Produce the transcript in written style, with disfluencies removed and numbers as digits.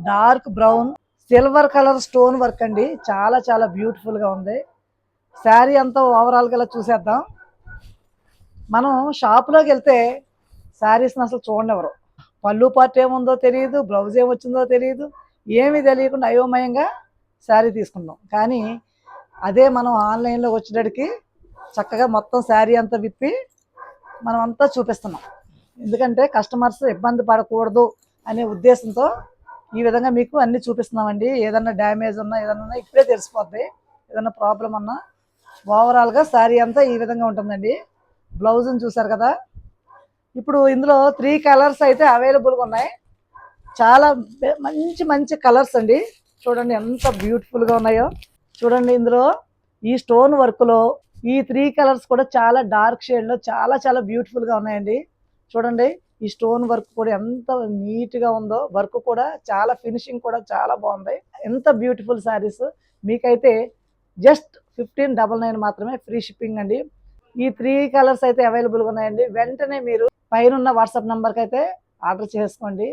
Dark brown silver colour stone work అండి. చాలా చాలా బ్యూటిఫుల్గా ఉంది. శారీ అంతా ఓవరాల్గా ఇలా చూసేద్దాం. మనం షాప్లోకి వెళ్తే శారీస్ని అసలు చూడనివ్వరు. పళ్ళు పార్ట్ ఏముందో తెలియదు, బ్లౌజ్ ఏమొచ్చిందో తెలియదు, ఏమీ తెలియకుండా అయోమయంగా శారీ తీసుకుంటాం. కానీ అదే మనం ఆన్లైన్లో వచ్చేటడికి చక్కగా మొత్తం శారీ అంతా విప్పి మనం అంతా చూపిస్తున్నాం. ఎందుకంటే కస్టమర్స్ ఇబ్బంది పడకూడదు అనే ఉద్దేశంతో ఈ విధంగా మీకు అన్నీ చూపిస్తున్నామండి. ఏదన్నా డ్యామేజ్ ఉన్నా ఏదన్నా ఇప్పుడే తెలిసిపోద్ది. ఏదన్నా ప్రాబ్లం ఉన్నా ఓవరాల్గా శారీ అంతా ఈ విధంగా ఉంటుందండి. బ్లౌజ్ని చూసారు కదా. ఇప్పుడు ఇందులో 3 కలర్స్ అయితే అవైలబుల్గా ఉన్నాయి. చాలా మంచి మంచి కలర్స్ అండి. చూడండి ఎంత బ్యూటిఫుల్గా ఉన్నాయో. చూడండి ఇందులో ఈ స్టోన్ వర్క్లో ఈ 3 కలర్స్ కూడా చాలా డార్క్ షేడ్లో చాలా చాలా బ్యూటిఫుల్గా ఉన్నాయండి. చూడండి ఈ స్టోన్ వర్క్ కూడా ఎంత నీట్గా ఉందో. వర్క్ కూడా చాలా ఫినిషింగ్ కూడా చాలా బాగుంది. ఎంత బ్యూటిఫుల్ శారీస్. మీకైతే జస్ట్ 1599 మాత్రమే, ఫ్రీ షిప్పింగ్ అండి. ఈ 3 కలర్స్ అయితే అవైలబుల్గా ఉన్నాయండి. వెంటనే మీరు పైన వాట్సాప్ నెంబర్కి అయితే ఆర్డర్ చేసుకోండి.